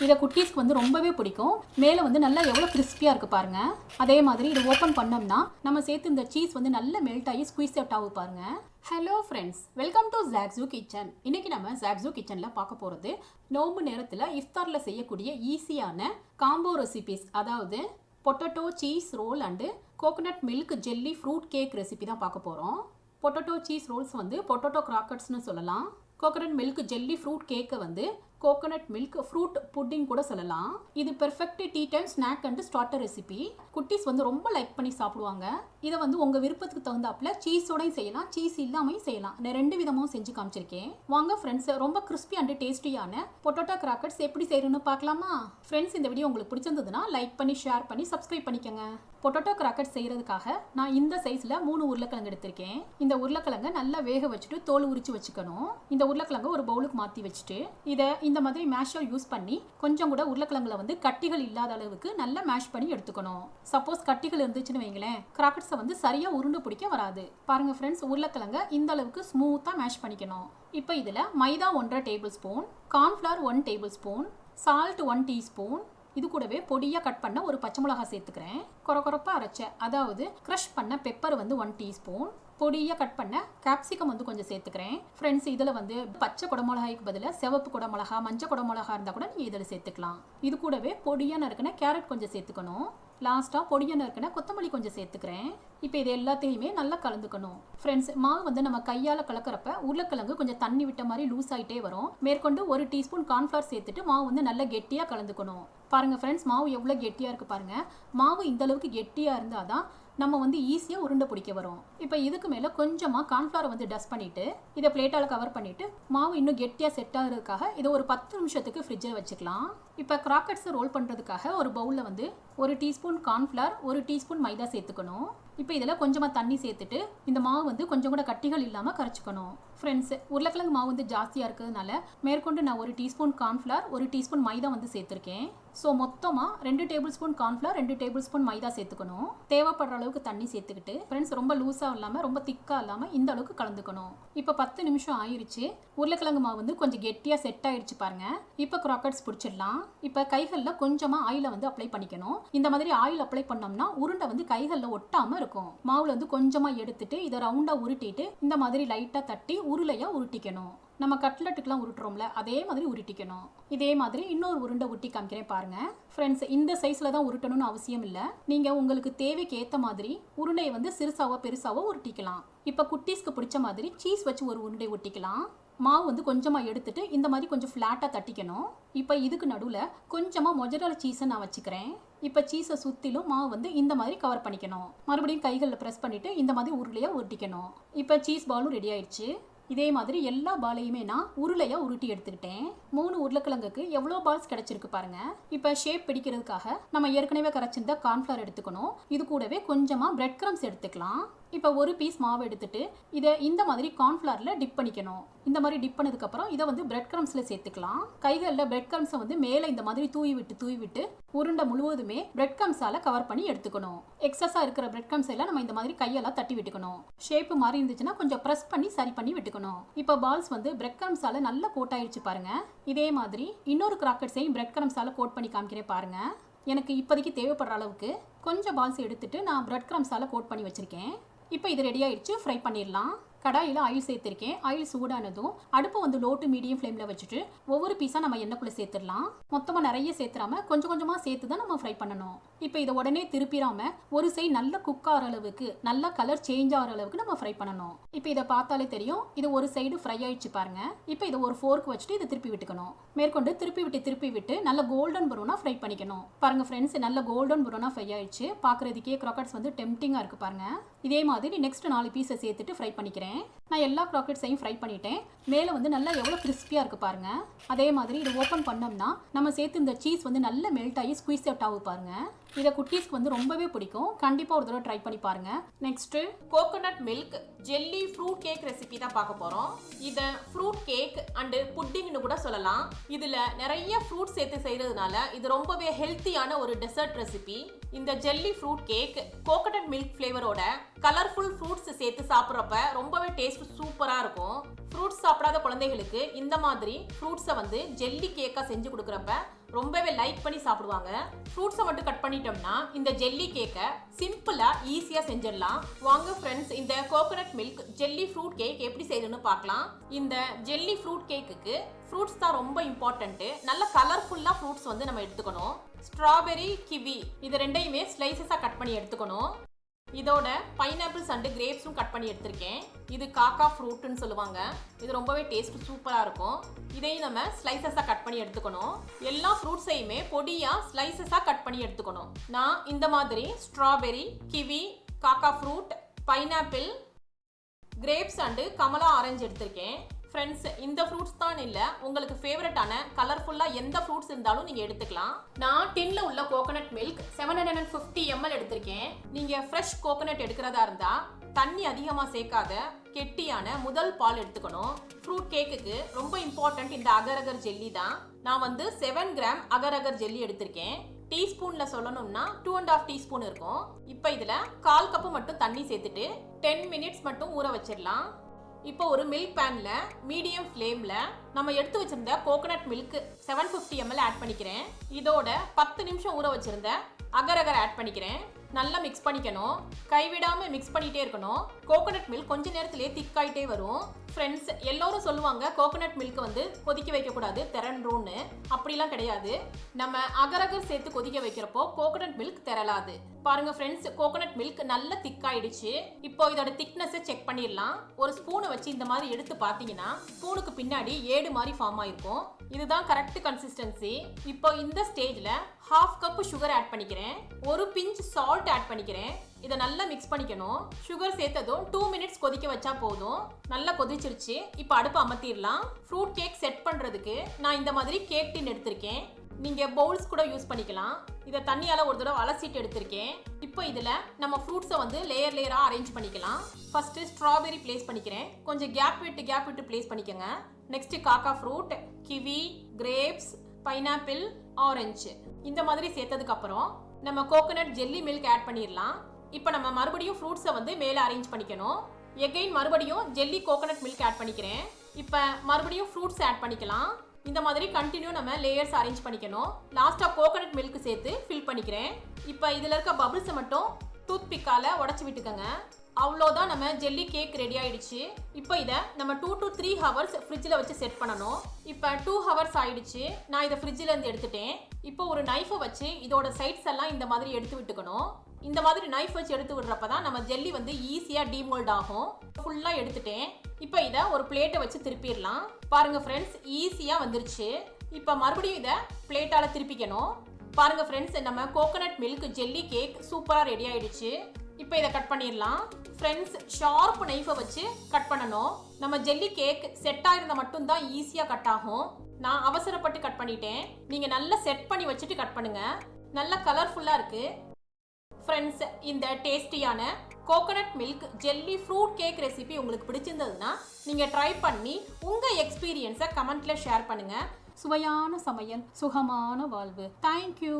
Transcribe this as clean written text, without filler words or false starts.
இதை குட்டீஸ்க்கு வந்து ரொம்பவே பிடிக்கும். மேலே வந்து நல்லா எவ்வளோ கிறிஸ்பியாக இருக்குது பாருங்கள். அதே மாதிரி இதை ஓப்பன் பண்ணோம்னா நம்ம சேர்த்து இந்த சீஸ் வந்து நல்லா மெல்ட் ஆகி ஸ்குவீஸ் அவுட் ஆகும் பாருங்கள். ஹலோ ஃப்ரெண்ட்ஸ், வெல்கம் டு ஜாக்ஸூ கிச்சன். இன்றைக்கி நம்ம ஜாக்ஸூ கிச்சனில் பார்க்க போகிறது நோம்பு நேரத்தில் இஃப்தாரில் செய்யக்கூடிய ஈஸியான காம்போ ரெசிபிஸ். அதாவது potato cheese roll and coconut milk jelly fruit cake recipe தான் பார்க்க போகிறோம். பொட்டேட்டோ சீஸ் ரோல்ஸ் வந்து பொட்டேட்டோ கிராக்கர்ஸ்னு சொல்லலாம். கோகோனட் மில்க் ஜெல்லி ஃப்ரூட் கேக்கை வந்து கோகோனட் மில்க் ஃப்ரூட் புட்டிங் கூட சொல்லலாம். இது perfect tea time snack and starter recipe. குட்டீஸ் வந்து ரொம்ப லைக் பண்ணி சாப்பிடுவாங்க. இதை வந்து உங்கள் விருப்பத்துக்கு தகுந்தாப்புல சீஸோடையும் செய்யலாம், சீஸ் இல்லாமையும் செய்யலாம். நான் 2 விதமும் செஞ்சு காமிச்சிருக்கேன். வாங்க ஃப்ரெண்ட்ஸ், ரொம்ப கிறிஸ்பி அண்ட் டேஸ்டியான பொட்டேட்டோ கிராக்கர்ஸ் எப்படி செய்யணும்னு பார்க்கலாமா? ஃப்ரெண்ட்ஸ், இந்த வீடியோ உங்களுக்கு பிடிச்சிருந்ததுன்னா லைக் பண்ணி ஷேர் பண்ணி சப்ஸ்கிரைப் பண்ணிக்கோங்க. பொட்டேட்டோ கிராக்கர்ஸ் செய்கிறதுக்காக நான் இந்த சைஸில் 3 உருளைக்கிழங்கு எடுத்திருக்கேன். இந்த உருளைக்கிழங்கை நல்லா வேக வச்சுட்டு தோல் உரிச்சு வச்சுக்கணும். இந்த உருளைக்கிழங்கு ஒரு பவுலுக்கு மாற்றி வச்சுட்டு இதை இந்த மாதிரி மேஷர் யூஸ் பண்ணி கொஞ்சம் கூட உருளைக்கிழங்குல வந்து கட்டிகள் இல்லாத அளவுக்கு நல்லா மேஷ் பண்ணி எடுத்துக்கணும். சப்போஸ் கட்டிகள் இருந்துச்சுன்னு வைங்களேன், கிராக்கர்ஸை வந்து சரியாக உருண்டு பிடிக்க வராது. பாருங்கள் ஃப்ரெண்ட்ஸ், உருளைக்கிழங்கை இந்த அளவுக்கு ஸ்மூத்தாக மேஷ் பண்ணிக்கணும். இப்போ இதில் மைதா 1.5 table spoon, cornflour 1 table spoon, salt 1 teaspoon, இது கூடவே பொடியாக கட் பண்ண ஒரு பச்சை மிளகாய் சேர்த்துக்கிறேன். கொரப்பாக அரைச்ச அதாவது க்ரஷ் பண்ண பெப்பர் வந்து 1 டீஸ்பூன், பொடியாக கட் பண்ண கேப்சிகம் வந்து கொஞ்சம் சேர்த்துக்கிறேன். ஃப்ரெண்ட்ஸ், இதில் வந்து பச்சை குடமிளகாய்க்கு பதிலாக சிவப்பு குடமிளகா, மஞ்சள் குடமிளகா இருந்தால் கூட நீங்கள் இதில் சேர்த்துக்கலாம். இது கூடவே பொடியாக நறுக்கின கேரட் கொஞ்சம் சேர்த்துக்கணும். லாஸ்ட்டாக பொடியாக நறுக்கின கொத்தமல்லி கொஞ்சம் சேர்த்துக்கிறேன். இப்போ இது எல்லாத்தையுமே நல்லா கலந்துக்கணும். ஃப்ரெண்ட்ஸ், மாவு வந்து நம்ம கையால் கலக்கிறப்ப உருளைக்கிழங்கு கொஞ்சம் தண்ணி விட்ட மாதிரி லூஸ் ஆகிட்டே வரும். மேற்கொண்டு 1 டீஸ்பூன் கார்ன்ஃப்ளவர் சேர்த்துட்டு மாவு வந்து நல்லா கெட்டியாக கலந்துக்கணும். பாருங்கள் ஃப்ரெண்ட்ஸ், மாவு எவ்வளோ கெட்டியாக இருக்குது பாருங்கள். மாவு இந்த அளவுக்கு கெட்டியாக இருந்தால் தான் நம்ம வந்து ஈஸியாக உருண்டை பிடிக்க வரும். இப்போ இதுக்கு மேலே கொஞ்சமாக கார்ன்ஃப்ளவரை வந்து டஸ்ட் பண்ணிவிட்டு இதை பிளேட்டால் கவர் பண்ணிவிட்டு மாவு இன்னும் கெட்டியாக செட் ஆகிறதுக்காக இதை ஒரு 10 நிமிஷத்துக்கு ஃப்ரிட்ஜில் வச்சுக்கலாம். இப்போ கிராக்கர்ஸை ரோல் பண்ணுறதுக்காக ஒரு பவுலில் வந்து 1 டீஸ்பூன் கார்ன்ஃப்ளவர், 1 டீஸ்பூன் மைதா சேர்த்துக்கணும். இப்போ இதில் கொஞ்சமாக தண்ணி சேர்த்துட்டு இந்த மாவு வந்து கொஞ்சம் கூட கட்டிகள் இல்லாமல் கரைச்சிக்கணும். ஃப்ரெண்ட்ஸ், உருளைக்கிழங்கு மாவு வந்து ஜாஸ்தியாக இருக்கிறதுனால மேற்கொண்டு நான் 1 டீஸ்பூன் கார்ன்ஃப்ளவர், 1 டீஸ்பூன் மைதா வந்து சேர்த்துருக்கேன். ஸோ மொத்தமாக 2 tablespoon cornflour, 2 tablespoon மைதா சேர்த்துக்கணும். தேவைப்படுற அளவுக்கு தண்ணி சேர்த்துக்கிட்டு ஃப்ரெண்ட்ஸ் ரொம்ப லூஸாக இல்லாமல் ரொம்ப திக்காக இல்லாமல் இந்த அளவுக்கு கலந்துக்கணும். இப்போ 10 நிமிஷம் ஆயிடுச்சு. உருளைக்கிழங்கு மாவு வந்து கொஞ்சம் கெட்டியாக செட் ஆயிடுச்சு பாருங்கள். இப்போ கிராக்கர்ஸ் பிடிச்சிடலாம். இப்போ கைகளில் கொஞ்சமாக ஆயிலை வந்து அப்ளை பண்ணிக்கணும். இந்த மாதிரி ஆயில் அப்ளை பண்ணோம்னா உருண்டை வந்து கைகளில் ஒட்டாமல் இருக்கும். மாவுல வந்து கொஞ்சமாக எடுத்துட்டு இதை ரவுண்டாக உருட்டிட்டு இந்த மாதிரி லைட்டாக தட்டி உருளையாக உருட்டிக்கணும். நம்ம கட்லெட்டுக்கெலாம் உருட்டுறோம்ல, அதே மாதிரி உருட்டிக்கணும். இதே மாதிரி இன்னொரு உருண்டை உருட்டி காமிக்கிறேன் பாருங்க. ஃப்ரெண்ட்ஸ், இந்த சைஸில் தான் உருட்டணும்னு அவசியம் இல்லை. நீங்கள் உங்களுக்கு தேவைக்கு ஏற்ற மாதிரி உருண்டையை வந்து சிறுசாவோ பெருசாவோ உருட்டிக்கலாம். இப்போ குட்டீஸ்க்கு பிடிச்ச மாதிரி சீஸ் வச்சு ஒரு உருண்டை உருட்டிக்கலாம். மாவு வந்து கொஞ்சமாக எடுத்துட்டு இந்த மாதிரி கொஞ்சம் ஃப்ளாட்டாக தட்டிக்கணும். இப்போ இதுக்கு நடுவில் கொஞ்சமாக மொஜரேலா சீஸை நான் வச்சுக்கிறேன். இப்போ சீஸை சுற்றிலும் மாவு வந்து இந்த மாதிரி கவர் பண்ணிக்கணும். மறுபடியும் கைகளில் ப்ரெஸ் பண்ணிவிட்டு இந்த மாதிரி உருளையாக உருட்டிக்கணும். இப்போ சீஸ் பாலும் ரெடி ஆயிடுச்சு. இதே மாதிரி எல்லா பாலையுமே நான் உருளையாக உருட்டி எடுத்துக்கிட்டேன். 3 உருளைக்கிழங்குக்கு எவ்வளோ பால்ஸ் கிடைச்சிருக்கு பாருங்க. இப்போ ஷேப் பிடிக்கிறதுக்காக நம்ம ஏற்கனவே கரைச்சிருந்த கார்ன்ஃப்ளவர் எடுத்துக்கணும். இது கூடவே கொஞ்சமாக பிரெட் கிரம்ஸ் எடுத்துக்கலாம். இப்போ 1 பீஸ் மாவு எடுத்துட்டு இதை இந்த மாதிரி கார்ன்ஃப்ளவரில் டிப் பண்ணிக்கணும். இந்த மாதிரி டிப் பண்ணதுக்கப்புறம் இதை வந்து பிரெட் கிரம்ஸில் சேர்த்துக்கலாம். கைகளில் பிரெட் கிரம்ஸை வந்து மேலே இந்த மாதிரி தூவி விட்டு உருண்டை முழுவதுமே பிரெட் கிரம்ஸால் கவர் பண்ணி எடுத்துக்கணும். எக்ஸஸாக இருக்கிற பிரெட் கிரம்ஸ் எல்லாம் நம்ம இந்த மாதிரி கையெல்லாம் தட்டி விட்டுக்கணும். ஷேப்பு மாதிரி இருந்துச்சுன்னா கொஞ்சம் ப்ரெஸ் பண்ணி சரி பண்ணி விட்டுக்கணும். இப்போ பால்ஸ் வந்து பிரெட் கிரம்ஸால் நல்லா கோட் ஆயிடுச்சு பாருங்க. இதே மாதிரி இன்னொரு கிராக்கர்ஸையும் பிரெட் கிரம்ஸால் கோட் பண்ணி காமிக்கிறேன் பாருங்க. எனக்கு இப்போதைக்கு தேவைப்படுற அளவுக்கு கொஞ்சம் பால்ஸ் எடுத்துட்டு நான் பிரெட் கிரம்ஸால் கோட் பண்ணி வச்சுருக்கேன். இப்போ இது ரெடி ஆயிடுச்சு. ஃப்ரை பண்ணிடலாம். கடாயில் ஆயில் சேர்த்துருக்கேன். ஆயில் சூடானதும் அடுப்பை வந்து லோ டு மீடியம் ஃப்ளேமில் வச்சுட்டு ஒவ்வொரு பீஸாக நம்ம எண்ணெய்க்குள்ளே சேர்த்துடலாம். மொத்தமாக நிறைய சேர்த்துறாம கொஞ்சம் கொஞ்சமாக சேர்த்து தான் நம்ம ஃப்ரை பண்ணணும். இப்போ இதை உடனே திருப்பிடாம ஒரு சைடு நல்ல குக் ஆகிற அளவுக்கு, நல்லா கலர் சேஞ்ச் ஆகிற அளவுக்கு நம்ம ஃப்ரை பண்ணணும். இப்போ இதை பார்த்தாலே தெரியும், இது ஒரு சைடு ஃப்ரை ஆயிடுச்சு பாருங்க. இப்போ இதை ஒரு ஃபோர்க் வச்சுட்டு இதை திருப்பி விட்டுக்கணும். மேற்கொண்டு திருப்பி விட்டு நல்ல கோல்டன் ப்ரௌனாக ஃப்ரை பண்ணிக்கணும். பாருங்க ஃப்ரெண்ட்ஸ், நல்ல கோல்டன் ப்ரௌனாக ஃப்ரை ஆயிடுச்சு. பார்க்குறதுக்கே கிராக்கர்ஸ் வந்து டெம்டிங்காக இருக்குது பாருங்க. இதே மாதிரி நெக்ஸ்ட் 4 பீஸை சேர்த்துட்டு ஃப்ரை பண்ணிக்கிறேன். நான் எல்லா கிராக்கர்ஸையும் ஃப்ரை பண்ணிட்டேன். மேலே வந்து நல்லா எவ்வளோ கிறிஸ்பியாக இருக்குது பாருங்க. அதே மாதிரி இதை ஓப்பன் பண்ணோம்னா நம்ம சேர்த்து இந்த சீஸ் வந்து நல்லா மெல்ட் ஆகி ஸ்குவீஸ் அவுட் ஆகும் பாருங்க. இதை குட்டீஸ்க்கு வந்து ரொம்பவே பிடிக்கும். கண்டிப்பாக ஒரு தடவை ட்ரை பண்ணி பாருங்க. Next coconut milk jelly fruit cake recipe தான் பார்க்க போகிறோம். இதை ஃப்ரூட் கேக் அண்டு புட்டிங்னு கூட சொல்லலாம். இதில் நிறைய ஃப்ரூட் சேர்த்து செய்கிறதுனால இது ரொம்பவே ஹெல்த்தியான ஒரு டெசர்ட் ரெசிபி. இந்த jelly fruit cake coconut milk ஃப்ளேவரோட கலர்ஃபுல் ஃப்ரூட்ஸ் சேர்த்து சாப்பிட்றப்ப ரொம்பவே டேஸ்ட் சூப்பராக இருக்கும். ஃப்ரூட்ஸ் சாப்பிடாத குழந்தைகளுக்கு இந்த மாதிரி ஃப்ரூட்ஸை வந்து ஜெல்லி கேக்காக செஞ்சு கொடுக்குறப்ப ரொம்பவே லைக் பண்ணி சாப்பிடுவாங்க. ஃப்ரூட்ஸை மட்டும் கட் பண்ணிட்டோம்னா இந்த ஜெல்லி கேக்கை சிம்பிளாக ஈஸியாக செஞ்சிடலாம். வாங்க ஃப்ரெண்ட்ஸ், இந்த coconut milk jelly fruit cake எப்படி செய்யணும்னு பார்க்கலாம். இந்த ஜெல்லி ஃப்ரூட் கேக்குக்கு ஃப்ரூட்ஸ் தான் ரொம்ப இம்பார்ட்டன்ட்டு. நல்ல கலர்ஃபுல்லாக ஃப்ரூட்ஸ் வந்து நம்ம எடுத்துக்கணும். ஸ்ட்ராபெரி, கிவி இது ரெண்டையுமே ஸ்லைசஸாக கட் பண்ணி எடுத்துக்கணும். இதோட பைனாப்பிள்ஸ் அண்டு கிரேப்ஸும் கட் பண்ணி எடுத்திருக்கேன். இது காக்கா ஃப்ரூட்டுன்னு சொல்லுவாங்க. இது ரொம்பவே டேஸ்ட் சூப்பராக இருக்கும். இதையும் நம்ம ஸ்லைசஸாக கட் பண்ணி எடுத்துக்கணும். எல்லா ஃப்ரூட்ஸையுமே பொடியாக ஸ்லைசஸாக கட் பண்ணி எடுத்துக்கணும். நான் இந்த மாதிரி ஸ்ட்ராபெரி, கிவி, காக்கா fruit, pineapple, grapes and Kamala orange எடுத்திருக்கேன். ஃப்ரெண்ட்ஸ், இந்த ஃப்ரூட்ஸ் தான் இல்லை, உங்களுக்கு ஃபேவரட்டான கலர்ஃபுல்லாக எந்த ஃப்ரூட்ஸ் இருந்தாலும் நீங்கள் எடுத்துக்கலாம். நான் டின்ல உள்ள கோகோனட் மில்க் 750 ml எடுத்திருக்கேன். நீங்கள் ஃப்ரெஷ் கோகோனட் எடுக்கிறதா இருந்தால் தண்ணி அதிகமாக சேர்க்காத கெட்டியான முதல் பால் எடுத்துக்கணும். ஃப்ரூட் கேக்குக்கு ரொம்ப இம்பார்ட்டன்ட் இந்த அகர் அகர் ஜெல்லி தான். நான் வந்து 7 கிராம் அகர் அகர் ஜெல்லி எடுத்திருக்கேன். டீஸ்பூன்ல சொல்லணும்னா 2.5 டீஸ்பூன் இருக்கும். இப்போ இதில் 1/4 கப்பு மட்டும் தண்ணி சேர்த்துட்டு 10 மினிட்ஸ் மட்டும் ஊற வச்சிடலாம். இப்போ ஒரு மில்க் பேன்ல மீடியம் ஃப்ளேம்ல நம்ம எடுத்து வச்சிருந்த கோகோனட் மில்க் 750 ml ஆட் பண்ணிக்கிறேன். இதோட 10 நிமிஷம் ஊற வச்சிருந்த அகர் அகர் ஆட் பண்ணிக்கிறேன். நல்லா மிக்ஸ் பண்ணிக்கணும். கைவிடாம மிக்ஸ் பண்ணிட்டே இருக்கணும். கோகோனட் மில்க் கொஞ்ச நேரத்திலே திக்காயிட்டே வரும். ஃப்ரெண்ட்ஸ், எல்லோரும் சொல்லுவாங்க கோகோனட் மில்க் வந்து கொதிக்க வைக்கக்கூடாது, திரண்டுரும்னு. அப்படிலாம் கிடையாது. நம்ம அகர் அகர் சேர்த்து கொதிக்க வைக்கிறப்போ கோகோனட் மில்க் திரளாது. பாருங்க ஃப்ரெண்ட்ஸ், கோகோனட் மில்க் நல்ல திக்காயிடுச்சு. இப்போ இதோட திக்னஸை செக் பண்ணிடலாம். ஒரு ஸ்பூனை வச்சு இந்த மாதிரி எடுத்து பார்த்தீங்கன்னா ஸ்பூனுக்கு பின்னாடி ஏடு மாதிரி ஃபார்ம் ஆயிருக்கும். இதுதான் கரெக்ட் கன்சிஸ்டன்சி. இப்போ இந்த ஸ்டேஜ்ல 1/2 கப் சுகர் ஆட் பண்ணிக்கிறேன். ஒரு பிஞ்ச் சால்ட் ஆட் பண்ணிக்கிறேன். இதை நல்லா மிக்ஸ் பண்ணிக்கணும். சுகர் சேர்த்ததும் 2 மினிட்ஸ் கொதிக்க வச்சா போதும். நல்லா கொதிச்சிருச்சு. இப்போ அடுப்பு அமர்த்திடலாம். ஃப்ரூட் கேக் செட் பண்ணுறதுக்கு நான் இந்த மாதிரி கேக் டின் எடுத்திருக்கேன். நீங்கள் பவுல்ஸ் கூட யூஸ் பண்ணிக்கலாம். இதை தண்ணியால் ஒரு தடவை அலசிட்டு எடுத்திருக்கேன். இப்போ இதில் நம்ம ஃப்ரூட்ஸை வந்து லேயர் லேயராக அரேஞ்ச் பண்ணிக்கலாம். ஃபஸ்ட்டு ஸ்ட்ராபெரி பிளேஸ் பண்ணிக்கிறேன். கொஞ்சம் கேப் விட்டு பிளேஸ் பண்ணிக்கோங்க. நெக்ஸ்ட் காக்கா fruit, kiwi, grapes, pineapple, orange இந்த மாதிரி சேர்த்ததுக்கு அப்புறம் நம்ம கோகோனட் ஜெல்லி மில்க் ஆட் பண்ணிடலாம். இப்போ நம்ம மறுபடியும் ஃப்ரூட்ஸை வந்து மேலே அரேஞ்ச் பண்ணிக்கணும். எகைன் மறுபடியும் ஜெல்லி கோகோனட் மில்க் ஆட் பண்ணிக்கிறேன். இப்போ மறுபடியும் ஃப்ரூட்ஸ் ஆட் பண்ணிக்கலாம். இந்த மாதிரி கண்டினியூ நம்ம லேயர்ஸ் அரேஞ்ச் பண்ணிக்கணும். லாஸ்ட்டாக கோகோனட் மில்க் சேர்த்து ஃபில் பண்ணிக்கிறேன். இப்போ இதில் இருக்க பபிள்ஸை மட்டும் டூத் பிக்கால் உடச்சி விட்டுக்கோங்க. அவ்வளோதான், நம்ம ஜெல்லி கேக் ரெடி ஆயிடுச்சு. இப்போ இதை நம்ம 2 to 3 ஹவர்ஸ் ஃப்ரிட்ஜில் வச்சு செட் பண்ணணும். இப்போ 2 ஹவர்ஸ் ஆயிடுச்சு. நான் இதை ஃப்ரிட்ஜிலேருந்து எடுத்துட்டேன். இப்போ ஒரு நைஃபை வச்சு இதோட சைட்ஸ் எல்லாம் இந்த மாதிரி எடுத்து விட்டுக்கணும். இந்த மாதிரி நைஃப் வச்சு எடுத்து விடுறப்ப தான் நம்ம ஜெல்லி வந்து ஈஸியாக டீமோல்ட் ஆகும். ஃபுல்லாக எடுத்துட்டேன். இப்போ இதை ஒரு பிளேட்டை வச்சு திருப்பிடலாம். பாருங்க ஃப்ரெண்ட்ஸ், ஈஸியாக வந்துருச்சு. இப்போ மறுபடியும் இதை பிளேட்டால் திருப்பிக்கணும். பாருங்க ஃப்ரெண்ட்ஸ், நம்ம கோகோனட் மில்க் ஜெல்லி கேக் சூப்பராக ரெடி ஆயிடுச்சு. இப்போ இதை கட் பண்ணிடலாம். ஃப்ரெண்ட்ஸ், ஷார்ப் நைஃபை வச்சு கட் பண்ணணும். நம்ம ஜெல்லி கேக் செட் ஆயிருந்தால் மட்டும்தான் ஈஸியாக கட் ஆகும். நான் அவசரப்பட்டு கட் பண்ணிட்டேன். நீங்கள் நல்லா செட் பண்ணி வச்சுட்டு கட் பண்ணுங்க. நல்லா கலர்ஃபுல்லாக இருக்குது. ஃப்ரெண்ட்ஸ், இந்த டேஸ்டியான coconut milk jelly fruit cake recipe உங்களுக்கு பிடிச்சிருந்ததுன்னா நீங்கள் ட்ரை பண்ணி உங்கள் எக்ஸ்பீரியன்ஸை கமெண்ட்டில் ஷேர் பண்ணுங்கள். சுவையான சமையல், சுகமான வாழ்வு. தேங்க்யூ.